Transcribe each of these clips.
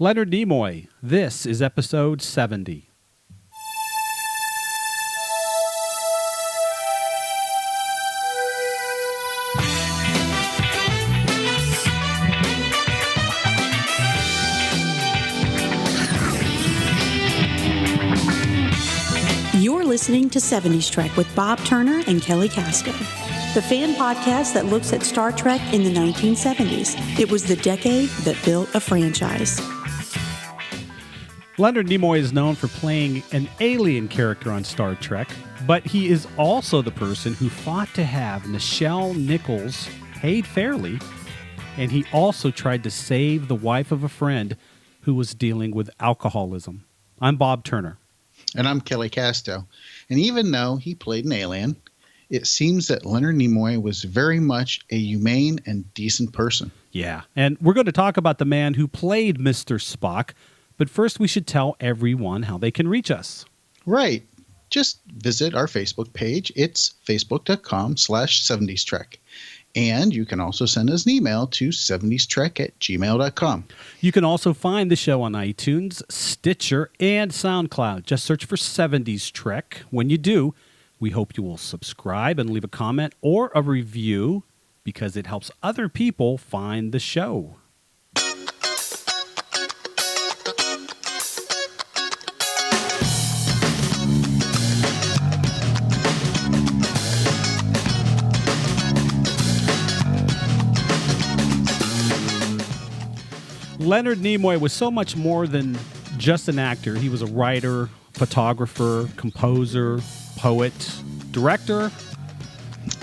Leonard Nimoy, this is episode 70. You're listening to 70s Trek with Bob Turner and Kelly Casco, the fan podcast that looks at Star Trek in the 1970s. It was the decade that built a franchise. Leonard Nimoy is known for playing an alien character on Star Trek, but he is also the person who fought to have Nichelle Nichols paid fairly, and he also tried to save the wife of a friend who was dealing with alcoholism. I'm Bob Turner. And I'm Kelly Casto. And even though he played an alien, it seems that Leonard Nimoy was very much a humane and decent person. Yeah, and we're going to talk about the man who played Mr. Spock, but first we should tell everyone how they can reach us. Right. Just visit our Facebook page. It's facebook.com/70strek. And you can also send us an email to 70strek@gmail.com. You can also find the show on iTunes, Stitcher, and SoundCloud. Just search for 70s Trek. When you do, we hope you will subscribe and leave a comment or a review because it helps other people find the show. Leonard Nimoy was so much more than just an actor. He was a writer, photographer, composer, poet, director.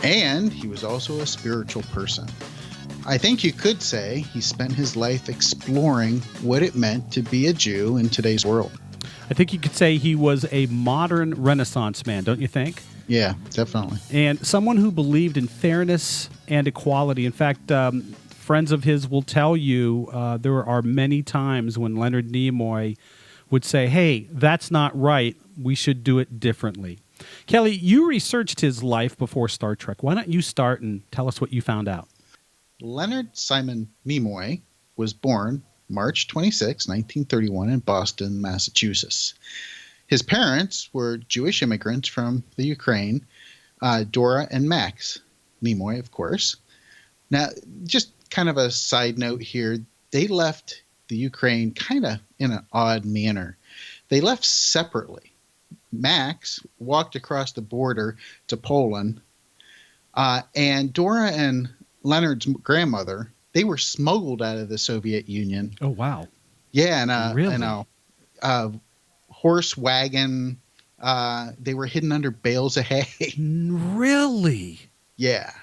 And he was also a spiritual person. I think you could say he spent his life exploring what it meant to be a Jew in today's world. I think you could say he was a modern Renaissance man, don't you think? Yeah, definitely. And someone who believed in fairness and equality. In fact, friends of his will tell you there are many times when Leonard Nimoy would say, hey, that's not right. We should do it differently. Kelly, you researched his life before Star Trek. Why don't you start and tell us what you found out? Leonard Simon Nimoy was born March 26, 1931 in Boston, Massachusetts. His parents were Jewish immigrants from the Ukraine, Dora and Max Nimoy, of course. Now, just kind of a side note here, they left the Ukraine kind of in an odd manner. They left separately. Max walked across the border to Poland, and Dora and Leonard's grandmother, they were smuggled out of the Soviet Union. Oh, wow. Yeah, really? in a horse wagon. They were hidden under bales of hay. Really? Yeah.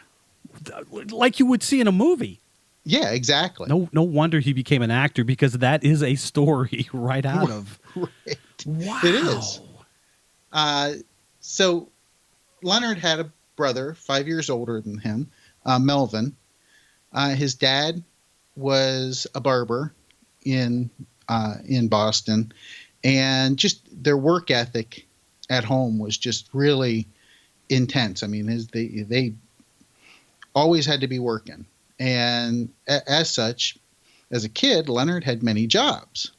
Like you would see in a movie. Yeah, exactly. No wonder he became an actor, because that is a story right out of. Right. Wow. It is. So Leonard had a brother 5 years older than him, Melvin. His dad was a barber in Boston, and just their work ethic at home was just really intense. I mean, they always had to be working. And as such, as a kid, Leonard had many jobs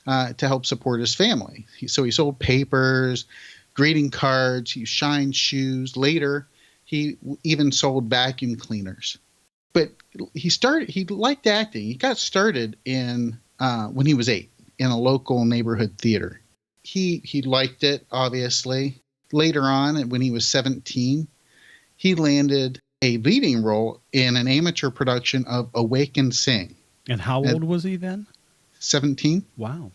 to help support his family. So he sold papers, greeting cards, he shined shoes. Later, he even sold vacuum cleaners. But he liked acting. He got started when he was 8 in a local neighborhood theater. He liked it, obviously. Later on, when he was 17, he landed a leading role in an amateur production of Awake and Sing. And how old was he then? 17. Wow.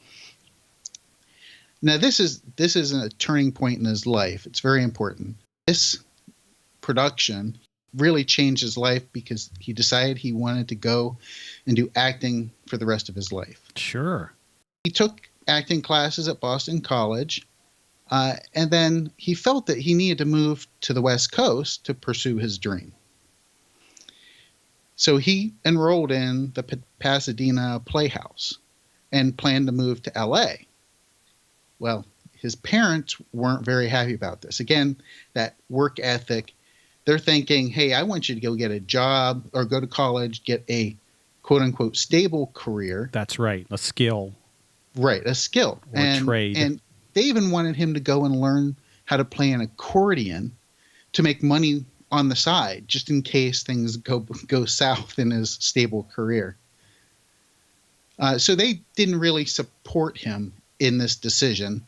Now this is a turning point in his life. It's very important. This production really changed his life because he decided he wanted to go and do acting for the rest of his life. Sure. He took acting classes at Boston College, and then he felt that he needed to move to the West Coast to pursue his dream. So he enrolled in the Pasadena Playhouse and planned to move to L.A. Well, his parents weren't very happy about this. Again, that work ethic. They're thinking, hey, I want you to go get a job or go to college, get a quote unquote stable career. That's right. A skill. Right, a skill. Or trade. And they even wanted him to go and learn how to play an accordion to make money on the side, just in case things go south in his stable career. So they didn't really support him in this decision.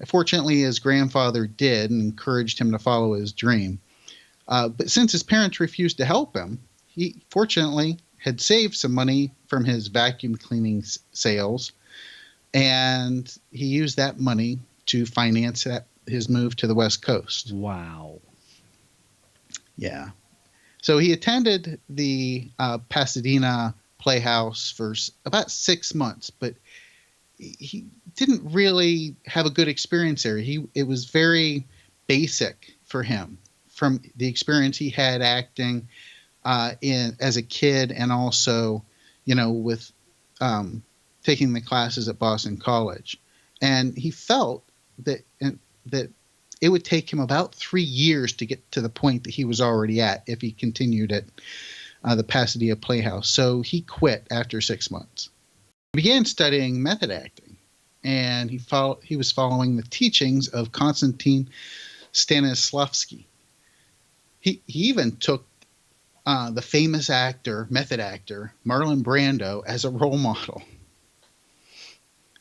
Fortunately, his grandfather did and encouraged him to follow his dream. But since his parents refused to help him, he fortunately had saved some money from his vacuum cleaning sales, and he used that money to finance his move to the West Coast. Wow. Yeah. So he attended the Pasadena Playhouse for about 6 months, but he didn't really have a good experience there. It was very basic for him from the experience he had acting as a kid, and also, with taking the classes at Boston College. And he felt that it would take him about 3 years to get to the point that he was already at if he continued at the Pasadena Playhouse. So he quit after 6 months. He began studying method acting, and he was following the teachings of Konstantin Stanislavski. He even took the famous method actor, Marlon Brando, as a role model.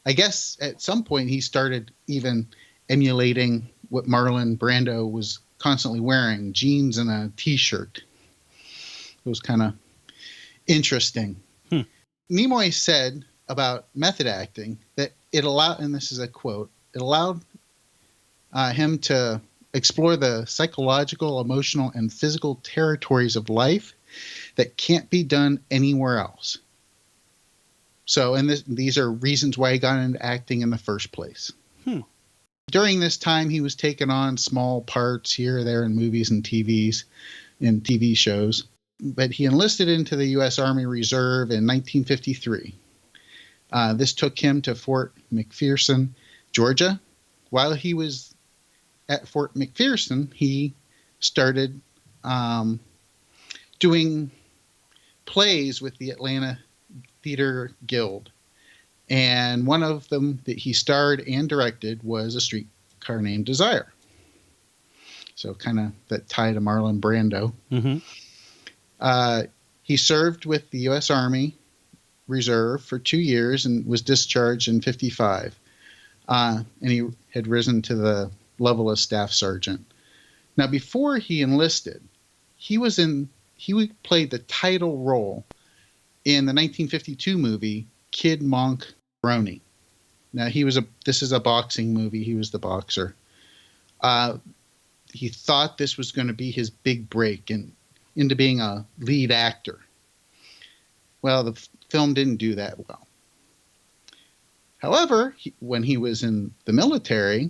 I guess at some point he started even emulating what Marlon Brando was constantly wearing, jeans and a t-shirt. It was kind of interesting. Nimoy said about method acting that it allowed, and this is a quote, it allowed him to explore the psychological, emotional, and physical territories of life that can't be done anywhere else. So, and these are reasons why he got into acting in the first place. During this time, he was taking on small parts here or there in movies and TV shows. But he enlisted into the U.S. Army Reserve in 1953. This took him to Fort McPherson, Georgia. While he was at Fort McPherson, he started doing plays with the Atlanta Theater Guild. And one of them that he starred and directed was A Streetcar Named Desire. So kind of that tie to Marlon Brando. He served with the U.S. Army Reserve for 2 years and was discharged in 1955. And he had risen to the level of staff sergeant. Now, before he enlisted, he played the title role in the 1952 movie Kid Monk Brony. Now, this is a boxing movie. He was the boxer. He thought this was going to be his big break into being a lead actor. Well, the film didn't do that well. However, when he was in the military,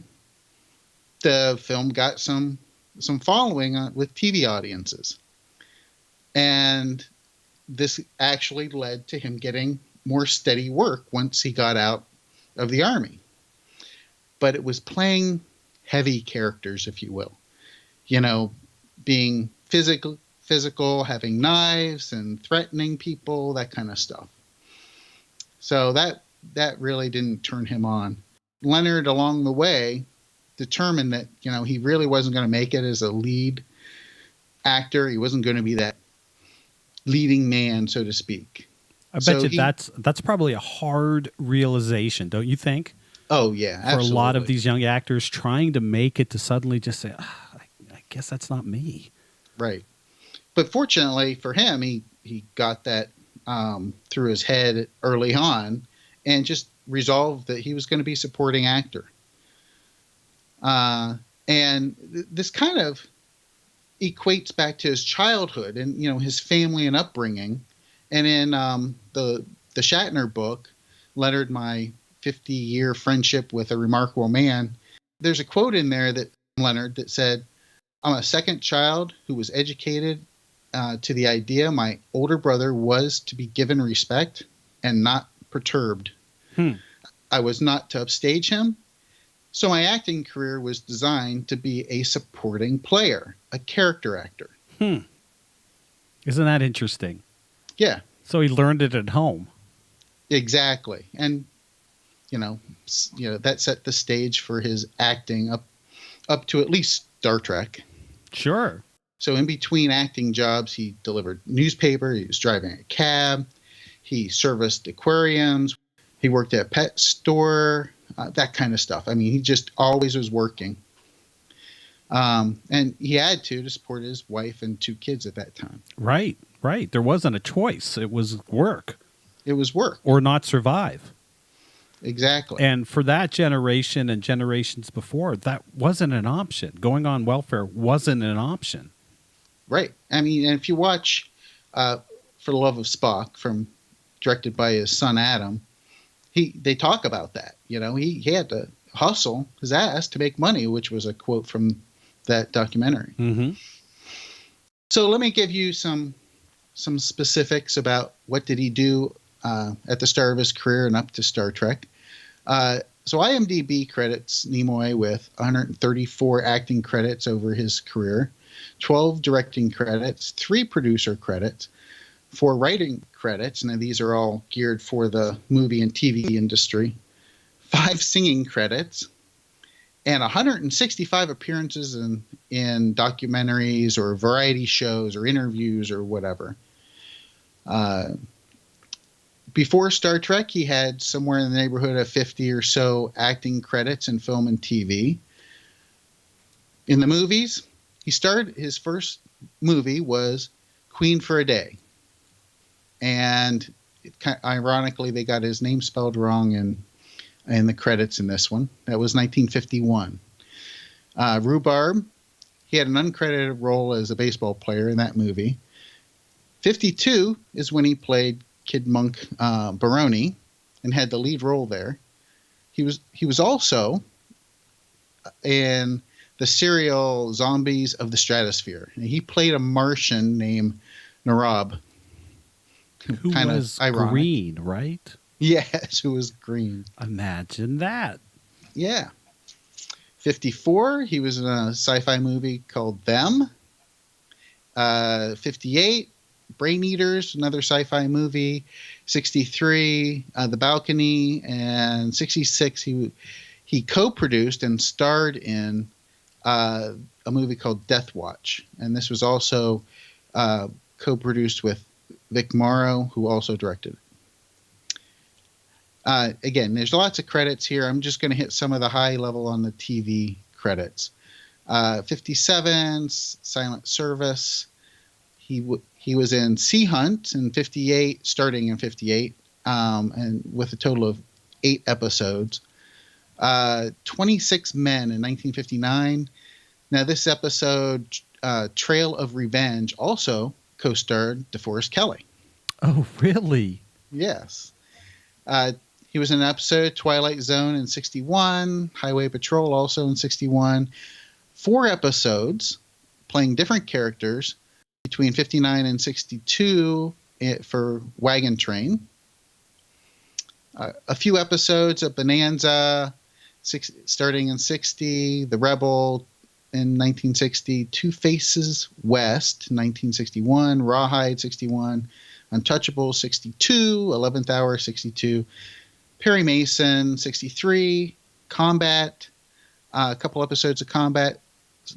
the film got some following with TV audiences. And this actually led to him getting more steady work once he got out of the Army. But it was playing heavy characters, if you will. Being physical, having knives and threatening people, that kind of stuff. So that really didn't turn him on. Leonard, along the way, determined that, he really wasn't going to make it as a lead actor. He wasn't going to be that leading man, so to speak. I bet you that's probably a hard realization, don't you think? Oh, yeah, absolutely. For a lot of these young actors trying to make it, to suddenly just say, I guess that's not me. Right. But fortunately for him, he got that through his head early on and just resolved that he was going to be a supporting actor. And this kind of equates back to his childhood and, his family and upbringing. And in the Shatner book, Leonard, My 50-Year Friendship with a Remarkable Man, there's a quote in there that Leonard that said, "I'm a second child who was educated to the idea my older brother was to be given respect and not perturbed. I was not to upstage him. So my acting career was designed to be a supporting player, a character actor." Isn't that interesting? Yeah. So he learned it at home. Exactly. And, that set the stage for his acting up to at least Star Trek. Sure. So in between acting jobs, he delivered newspaper, he was driving a cab, he serviced aquariums, he worked at a pet store, that kind of stuff. I mean, he just always was working. And he had to support his wife and 2 kids at that time. Right. There wasn't a choice. It was work. It was work. Or not survive. Exactly. And for that generation and generations before, that wasn't an option. Going on welfare wasn't an option. Right. I mean, and if you watch For the Love of Spock, directed by his son Adam, they talk about that. He had to hustle his ass to make money, which was a quote from that documentary. Mm-hmm. So let me give you some specifics about what did he do at the start of his career and up to Star Trek. So IMDb credits Nimoy with 134 acting credits over his career, 12 directing credits, 3 producer credits, 4 writing credits. Now these are all geared for the movie and TV industry, 5 singing credits, and 165 appearances in documentaries or variety shows or interviews or whatever. Before Star Trek, he had somewhere in the neighborhood of 50 or so acting credits in film and TV. In the movies, his first movie was Queen for a Day. And ironically, they got his name spelled wrong in the credits in this one. That was 1951. Rhubarb, he had an uncredited role as a baseball player in that movie. 52 is when he played Kid Monk Baroni and had the lead role there. He was also in the serial Zombies of the Stratosphere. And he played a Martian named Narab. Who was ironic. Green, right? Yes, who was green. Imagine that. Yeah. 54, he was in a sci-fi movie called Them. 58, Brain Eaters, another sci-fi movie. 63, The Balcony. And 66, he co-produced and starred in a movie called Death Watch. And this was also co-produced with Vic Morrow, who also directed it. Again, there's lots of credits here. I'm just going to hit some of the high level on the TV credits. 57, Silent Service. He was in Sea Hunt in 58, starting in 58, and with a total of 8 episodes. 26 Men in 1959. Now, this episode, Trail of Revenge, also co-starred DeForest Kelley. Oh, really? Yes. He was in an episode, Twilight Zone in 61, Highway Patrol also in 61. 4 episodes playing different characters between 59 and 62 for Wagon Train. A few episodes of Bonanza starting in 60, The Rebel in 1960, Two Faces West 1961, Rawhide 61, Untouchable 62, 11th Hour 62, Perry Mason 63, Combat, a couple episodes of Combat,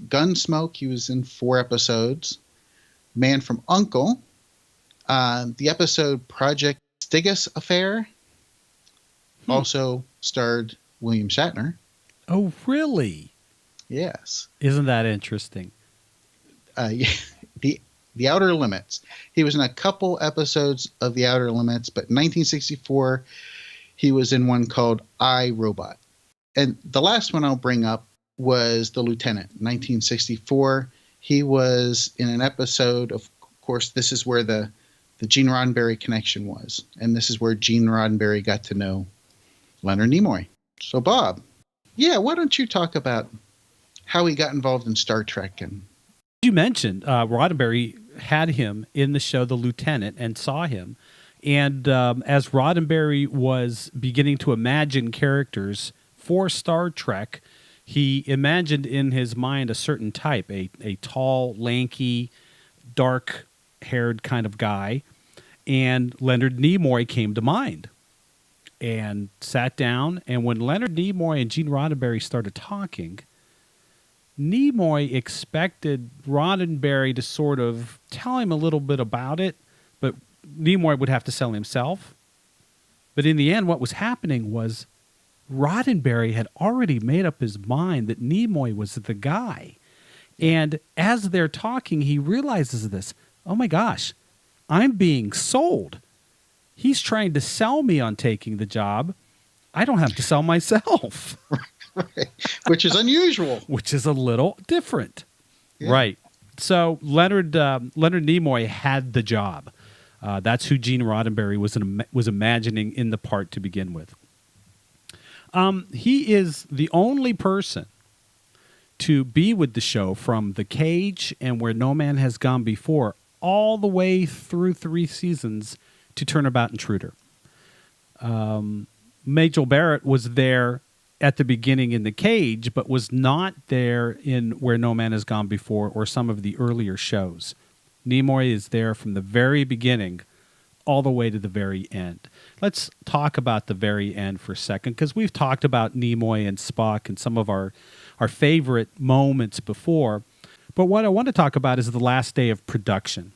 Gunsmoke, he was in 4 episodes, Man from U.N.C.L.E., the episode Project Stigus Affair also starred William Shatner. Oh, really? Yes. Isn't that interesting? Yeah, the Outer Limits. He was in a couple episodes of The Outer Limits, but in 1964, he was in one called I, Robot. And the last one I'll bring up was The Lieutenant. 1964, he was in an episode, of course, this is where the Gene Roddenberry connection was. And this is where Gene Roddenberry got to know Leonard Nimoy. So, Bob, why don't you talk about how he got involved in Star Trek? And you mentioned Roddenberry had him in the show The Lieutenant and saw him. And as Roddenberry was beginning to imagine characters for Star Trek, he imagined in his mind a certain type, a tall, lanky, dark-haired kind of guy. And Leonard Nimoy came to mind and sat down. And when Leonard Nimoy and Gene Roddenberry started talking, Nimoy expected Roddenberry to sort of tell him a little bit about it, but Nimoy would have to sell himself. But in the end, what was happening was Roddenberry had already made up his mind that Nimoy was the guy. And as they're talking, he realizes this. Oh my gosh, I'm being sold. He's trying to sell me on taking the job. I don't have to sell myself. Right. Which is unusual. Which is a little different. Yeah. Right. So Leonard Nimoy had the job. That's who Gene Roddenberry was imagining in the part to begin with. He is the only person to be with the show from The Cage and Where No Man Has Gone Before all the way through 3 seasons to Turnabout Intruder. Majel Barrett was there at the beginning in The Cage, but was not there in Where No Man Has Gone Before or some of the earlier shows. Nimoy is there from the very beginning all the way to the very end. Let's talk about the very end for a second, because we've talked about Nimoy and Spock and some of our favorite moments before. But what I want to talk about is the last day of production.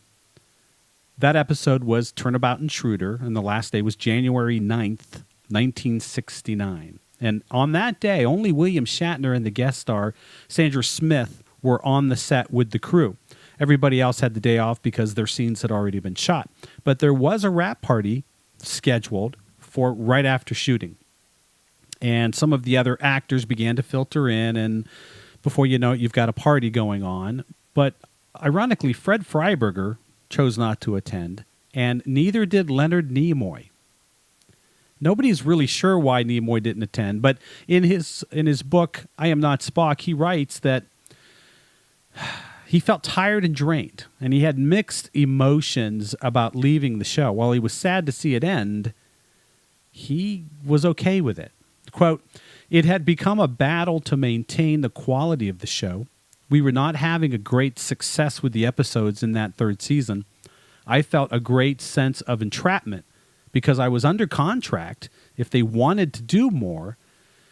That episode was Turnabout Intruder, and the last day was January 9th, 1969. And on that day, only William Shatner and the guest star, Sandra Smith, were on the set with the crew. Everybody else had the day off because their scenes had already been shot. But there was a wrap party scheduled for right after shooting. And some of the other actors began to filter in, and before you know it, you've got a party going on. But ironically, Fred Freiberger chose not to attend, and neither did Leonard Nimoy. Nobody's really sure why Nimoy didn't attend, but in his book, I Am Not Spock, he writes that he felt tired and drained, and he had mixed emotions about leaving the show. While he was sad to see it end, he was okay with it. Quote, "It had become a battle to maintain the quality of the show. We were not having a great success with the episodes in that 3rd season. I felt a great sense of entrapment because I was under contract if they wanted to do more.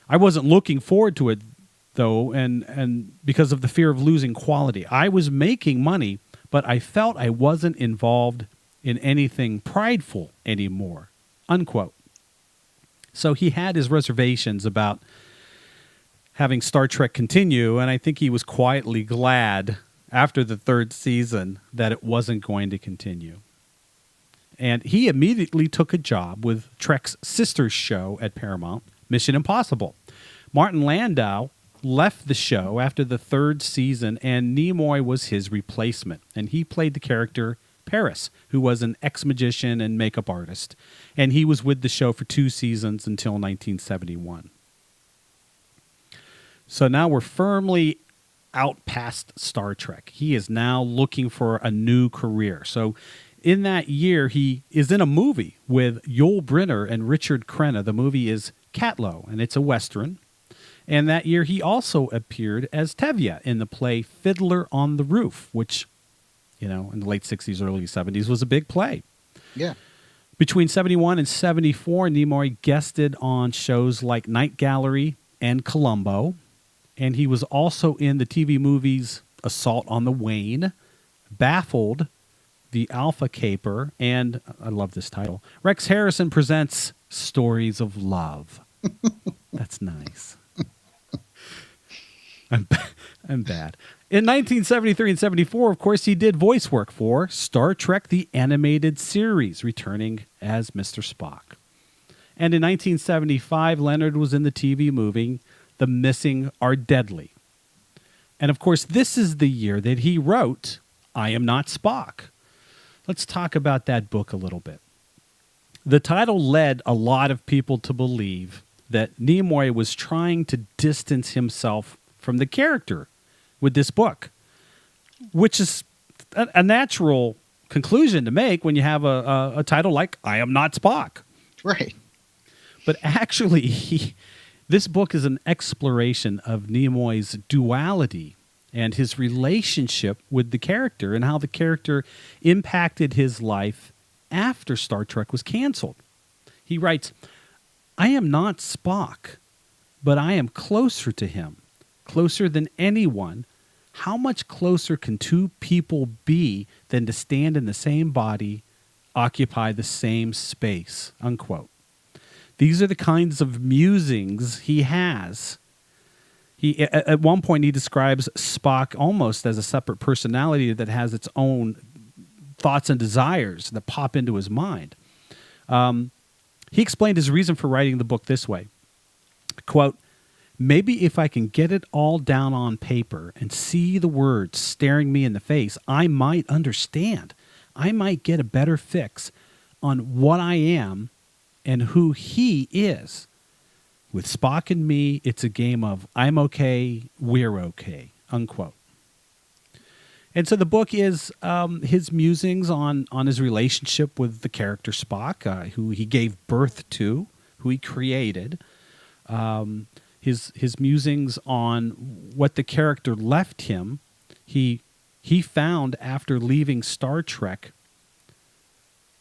I wasn't looking forward to it, though, and because of the fear of losing quality. I was making money, but I felt I wasn't involved in anything prideful anymore." Unquote. So he had his reservations about having Star Trek continue, and I think he was quietly glad after the 3rd season that it wasn't going to continue. And he immediately took a job with Trek's sister show at Paramount, Mission Impossible. Martin Landau left the show after the 3rd season, and Nimoy was his replacement. And he played the character Paris, who was an ex-magician and makeup artist. And he was with the show for 2 seasons until 1971. So now we're firmly out past Star Trek. He is now looking for a new career. So in that year, he is in a movie with Yul Brynner and Richard Crenna. The movie is Catlow, and it's a Western. And that year, he also appeared as Tevye in the play Fiddler on the Roof, which, in the late 60s, early 70s, was a big play. Yeah. Between 71 and 74, Nimoy guested on shows like Night Gallery and Columbo. And he was also in the TV movies Assault on the Wayne, Baffled, The Alpha Caper, and, I love this title, Rex Harrison Presents Stories of Love. That's nice. I'm bad. In 1973 and 74, of course, he did voice work for Star Trek the Animated Series, returning as Mr. Spock. And in 1975, Leonard was in the TV movie The Missing Are Deadly. And of course, this is the year that he wrote I Am Not Spock. Let's talk about that book a little bit. The title led a lot of people to believe that Nimoy was trying to distance himself from the character with this book, which is a natural conclusion to make when you have a title like I Am Not Spock. Right. But actually, this book is an exploration of Nimoy's duality and his relationship with the character and how the character impacted his life after Star Trek was canceled. He writes, "I am not Spock, but I am closer to him, closer than anyone. How much closer can two people be than to stand in the same body, occupy the same space?" Unquote. These are the kinds of musings he has. At one point, he describes Spock almost as a separate personality that has its own thoughts and desires that pop into his mind. He explained his reason for writing the book this way, quote, "Maybe if I can get it all down on paper and see the words staring me in the face, I might understand. I might get a better fix on what I am and who he is. With Spock and me, it's a game of I'm okay, we're okay," unquote. And so the book is his musings on his relationship with the character Spock, who he gave birth to, who he created. His musings on what the character left him. He found after leaving Star Trek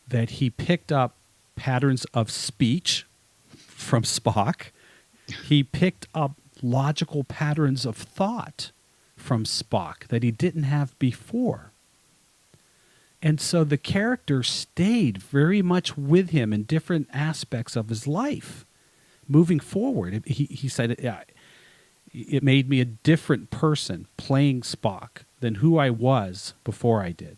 that he picked up patterns of speech from Spock. He picked up logical patterns of thought from Spock that he didn't have before. And so the character stayed very much with him in different aspects of his life. Moving forward, he said, it made me a different person playing Spock than who I was before I did.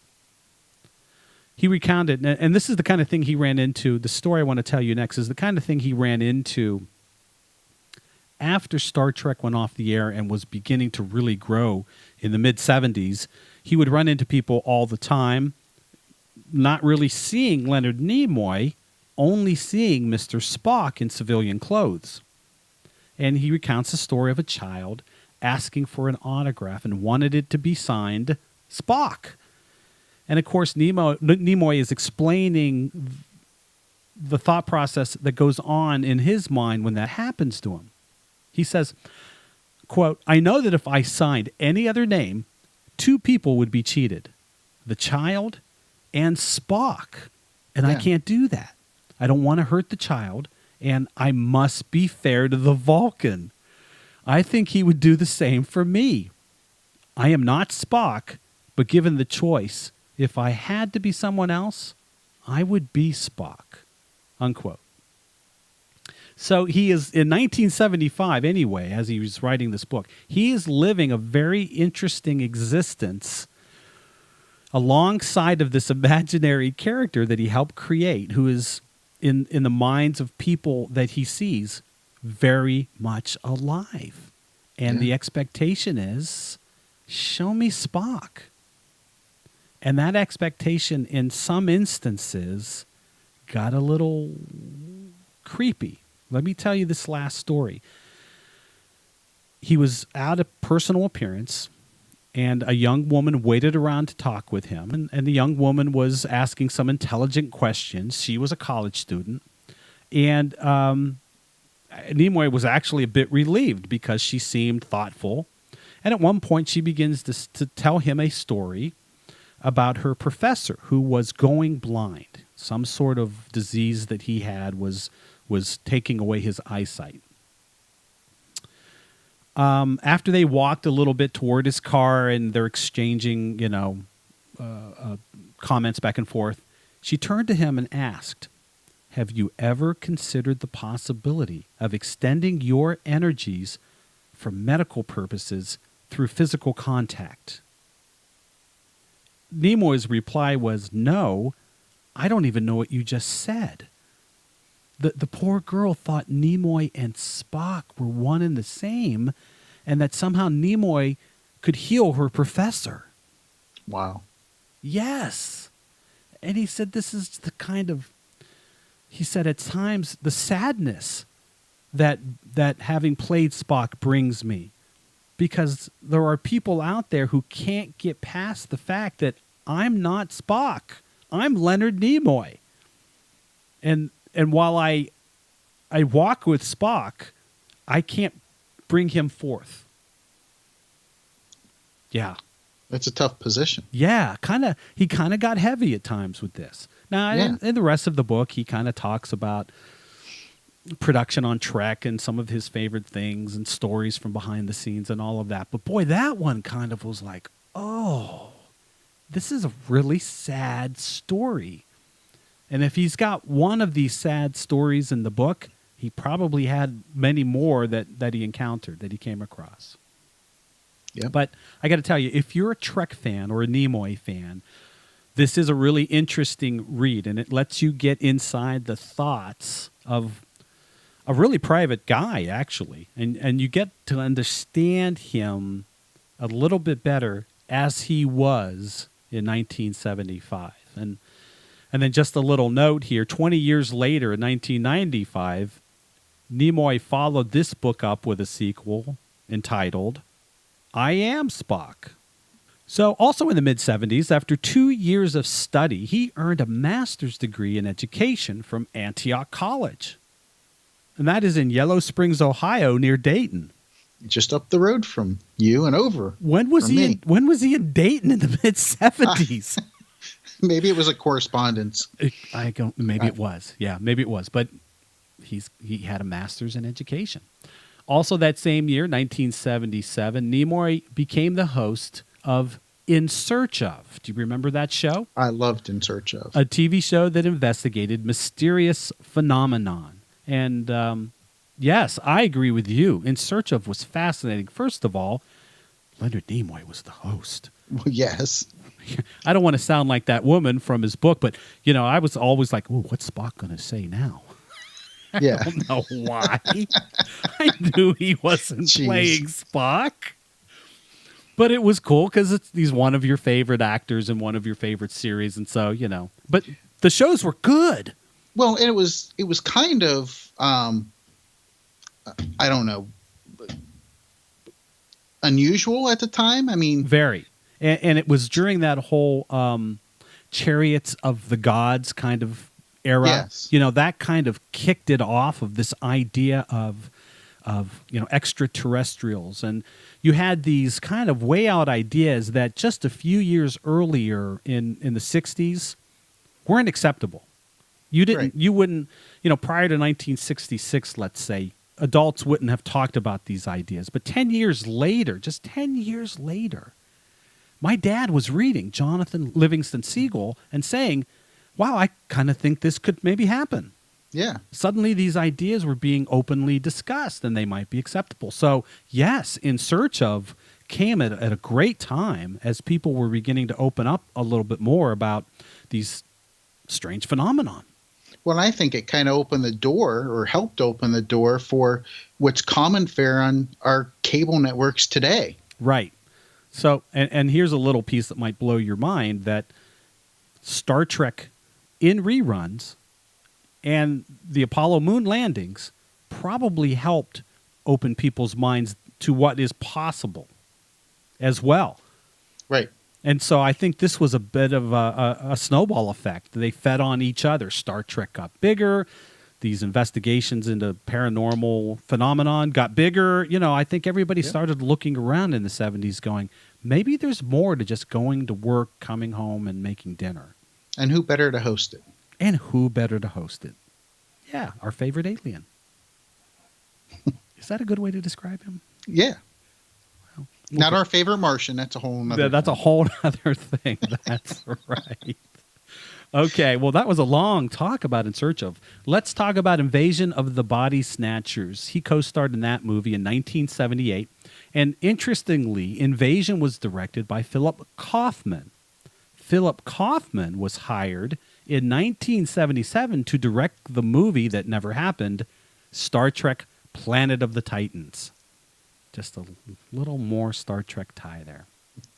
He recounted, and this is the kind of thing he ran into, the story I want to tell you next is the kind of thing he ran into after Star Trek went off the air and was beginning to really grow in the mid-'70s. He would run into people all the time, not really seeing Leonard Nimoy, only seeing Mr. Spock in civilian clothes. And he recounts the story of a child asking for an autograph and wanted it to be signed Spock. And of course, Nimoy is explaining the thought process that goes on in his mind when that happens to him. He says, quote, "I know that if I signed any other name, two people would be cheated, the child and Spock. And I can't do that. I don't want to hurt the child, and I must be fair to the Vulcan. I think he would do the same for me. I am not Spock, but given the choice, if I had to be someone else, I would be Spock," unquote. So he is, in 1975 anyway, as he was writing this book, he is living a very interesting existence alongside of this imaginary character that he helped create, who is, in the minds of people that he sees, very much alive. And the expectation is, show me Spock. And that expectation, in some instances, got a little creepy. Let me tell you this last story. He was at a personal appearance, and a young woman waited around to talk with him. And the young woman was asking some intelligent questions. She was a college student. And Nimoy was actually a bit relieved because she seemed thoughtful. And at one point, she begins to tell him a story about her professor who was going blind. Some sort of disease that he had was taking away his eyesight. After they walked a little bit toward his car and they're exchanging, comments back and forth, she turned to him and asked, "Have you ever considered the possibility of extending your energies for medical purposes through physical contact?" Nimoy's reply was, "No, I don't even know what you just said." The poor girl thought Nimoy and Spock were one and the same, and that somehow Nimoy could heal her professor. Wow. Yes. And he said this is the kind of, he said at times, the sadness that having played Spock brings me. Because there are people out there who can't get past the fact that I'm not Spock. I'm Leonard Nimoy. And while I walk with Spock, I can't bring him forth. Yeah. That's a tough position. Yeah, he kind of got heavy at times with this. Now, in the rest of the book, he kind of talks about production on Trek and some of his favorite things and stories from behind the scenes and all of that. But boy, that one kind of was like, oh, this is a really sad story. And if he's got one of these sad stories in the book, he probably had many more that he encountered, that he came across. Yeah. But I got to tell you, if you're a Trek fan or a Nimoy fan, this is a really interesting read, and it lets you get inside the thoughts of a really private guy, actually. And you get to understand him a little bit better as he was in 1975. And then just a little note here, 20 years later in 1995, Nimoy followed this book up with a sequel entitled I Am Spock. So also in the mid-70s, after 2 years of study, he earned a master's degree in education from Antioch College. And that is in Yellow Springs, Ohio, near Dayton. Just up the road from you and over. When was he in Dayton in the mid-70s? Maybe it was a correspondence. Maybe it was. Yeah, maybe it was. But he had a master's in education. Also that same year, 1977, Nimoy became the host of In Search Of. Do you remember that show? I loved In Search Of. A TV show that investigated mysterious phenomenon. And yes, I agree with you. In Search Of was fascinating. First of all, Leonard Nimoy was the host. Well, yes. I don't want to sound like that woman from his book, but, I was always like, ooh, what's Spock going to say now? Yeah. I don't know why. I knew he wasn't playing Spock. But it was cool because he's one of your favorite actors in one of your favorite series. And so, but the shows were good. Well, and it was kind of, I don't know, unusual at the time. I mean, very. And it was during that whole Chariots of the Gods kind of era. Yes. That kind of kicked it off of this idea of extraterrestrials. And you had these kind of way out ideas that just a few years earlier in the 60s weren't acceptable. You wouldn't, prior to 1966, let's say, adults wouldn't have talked about these ideas. But 10 years later, just 10 years later, my dad was reading Jonathan Livingston Seagull and saying, wow, I kind of think this could maybe happen. Yeah. Suddenly these ideas were being openly discussed and they might be acceptable. So, yes, In Search Of came at a great time as people were beginning to open up a little bit more about these strange phenomenon. Well, I think it kind of opened the door or helped open the door for what's common fare on our cable networks today. Right. So, and here's a little piece that might blow your mind, that Star Trek in reruns and the Apollo moon landings probably helped open people's minds to what is possible as well. Right. And so I think this was a bit of a snowball effect. They fed on each other. Star Trek got bigger. These investigations into paranormal phenomenon got bigger. I think everybody started looking around in the 70s going, maybe there's more to just going to work, coming home, and making dinner. And who better to host it? Yeah, our favorite alien. Is that a good way to describe him? Yeah. Well, not our favorite Martian. That's a whole other That's a whole other thing. That's right. Okay, well, that was a long talk about In Search Of. Let's talk about Invasion of the Body Snatchers. He co-starred in that movie in 1978. And interestingly, Invasion was directed by Philip Kaufman. Philip Kaufman was hired in 1977 to direct the movie that never happened, Star Trek Planet of the Titans. Just a little more Star Trek tie there.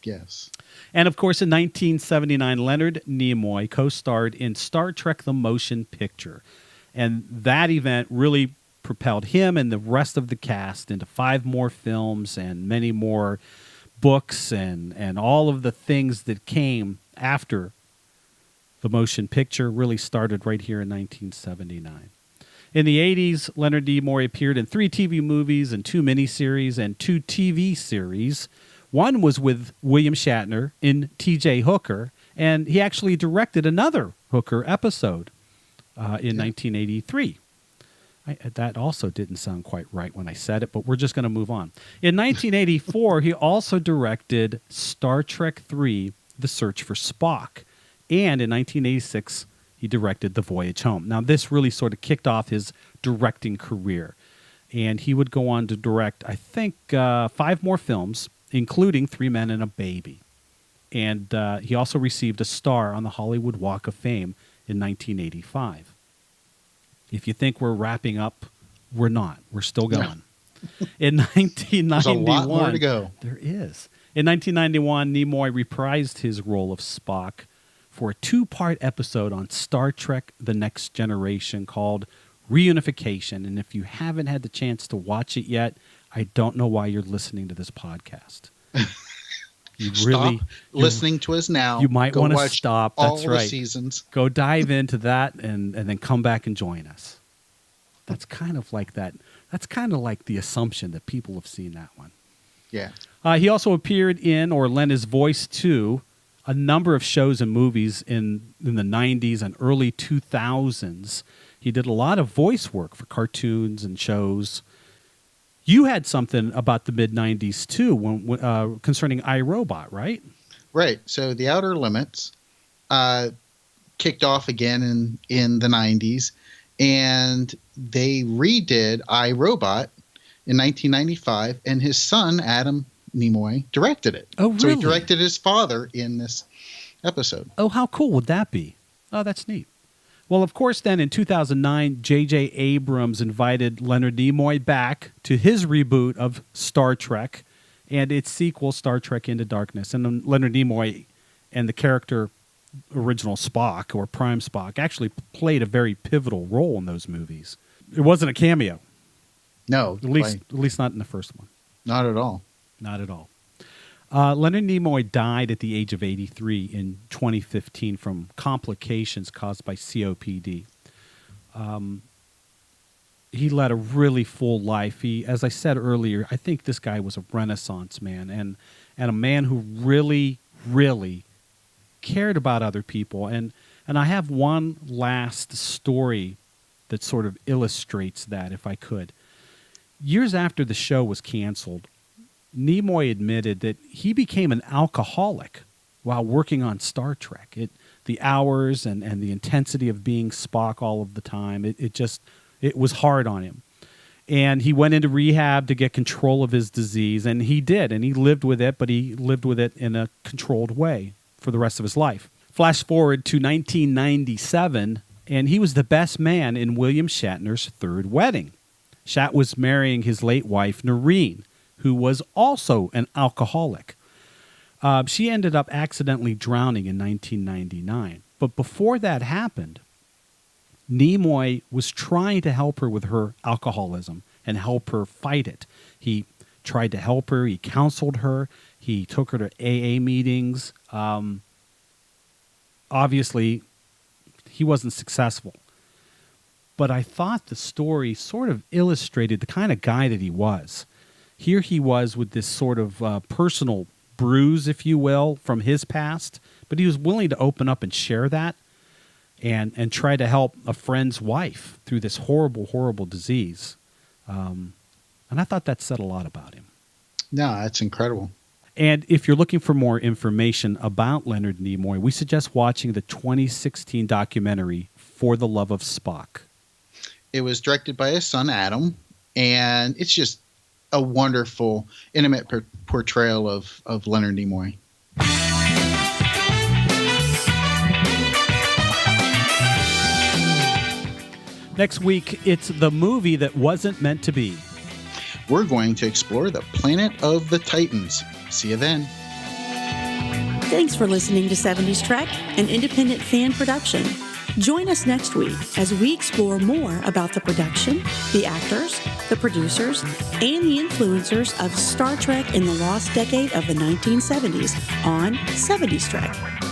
Yes. And of course, in 1979, Leonard Nimoy co-starred in Star Trek the Motion Picture. And that event really propelled him and the rest of the cast into 5 more films and many more books and all of the things that came after the motion picture really started right here in 1979. In the 80s, Leonard Nimoy appeared in 3 TV movies and 2 miniseries and 2 TV series. One was with William Shatner in T.J. Hooker, And he actually directed another Hooker episode in 1983. That also didn't sound quite right when I said it, but we're just going to move on. In 1984, he also directed Star Trek III, The Search for Spock. And in 1986, he directed The Voyage Home. Now, this really sort of kicked off his directing career. And he would go on to direct, I think, 5 more films, including Three Men and a Baby. And he also received a star on the Hollywood Walk of Fame in 1985. If you think we're wrapping up, we're not. We're still going. In 1991, there's a lot more to go. There is. In 1991, Nimoy reprised his role of Spock for a 2-part episode on Star Trek The Next Generation called Reunification. And if you haven't had the chance to watch it yet, I don't know why you're listening to this podcast. Stop listening to us now. You might want to stop. That's all right. the seasons. Go dive into that and then come back and join us. That's kind of like that. That's kind of like the assumption that people have seen that one. Yeah. He also appeared in or lent his voice to a number of shows and movies in the 90s and early 2000s. He did a lot of voice work for cartoons and shows. You had something about the mid-90s, too, concerning iRobot, right? Right. So The Outer Limits kicked off again in the 90s, and they redid iRobot in 1995, and his son, Adam Nimoy, directed it. Oh, really? So he directed his father in this episode. Oh, how cool would that be? Oh, that's neat. Well, of course, then in 2009, J.J. Abrams invited Leonard Nimoy back to his reboot of Star Trek and its sequel, Star Trek Into Darkness. And then Leonard Nimoy and the character original Spock, or Prime Spock, actually played a very pivotal role in those movies. It wasn't a cameo. No. At least not in the first one. Not at all. Not at all. Leonard Nimoy died at the age of 83 in 2015 from complications caused by COPD. He led a really full life. He, as I said earlier, I think this guy was a Renaissance man and a man who really, really cared about other people. And I have one last story that sort of illustrates that, if I could. Years after the show was canceled, Nimoy admitted that he became an alcoholic while working on Star Trek. The hours and the intensity of being Spock all of the time, it was hard on him. And he went into rehab to get control of his disease, and he did, and he lived with it, but he lived with it in a controlled way for the rest of his life. Flash forward to 1997, and he was the best man in William Shatner's third wedding. Shat was marrying his late wife, Noreen, who was also an alcoholic. She ended up accidentally drowning in 1999. But before that happened, Nimoy was trying to help her with her alcoholism and help her fight it. He tried to help her. He counseled her. He took her to AA meetings. Obviously, he wasn't successful. But I thought the story sort of illustrated the kind of guy that he was. Here he was with this sort of personal bruise, if you will, from his past, but he was willing to open up and share that and try to help a friend's wife through this horrible, horrible disease. And I thought that said a lot about him. No, that's incredible. And if you're looking for more information about Leonard Nimoy, we suggest watching the 2016 documentary For the Love of Spock. It was directed by his son, Adam, and it's just a wonderful, intimate portrayal of Leonard Nimoy. Next week, it's the movie that wasn't meant to be. We're going to explore the planet of the Titans. See you then. Thanks for listening to 70s Trek, an independent fan production. Join us next week as we explore more about the production, the actors, the producers, and the influencers of Star Trek in the lost decade of the 1970s on 70s Trek.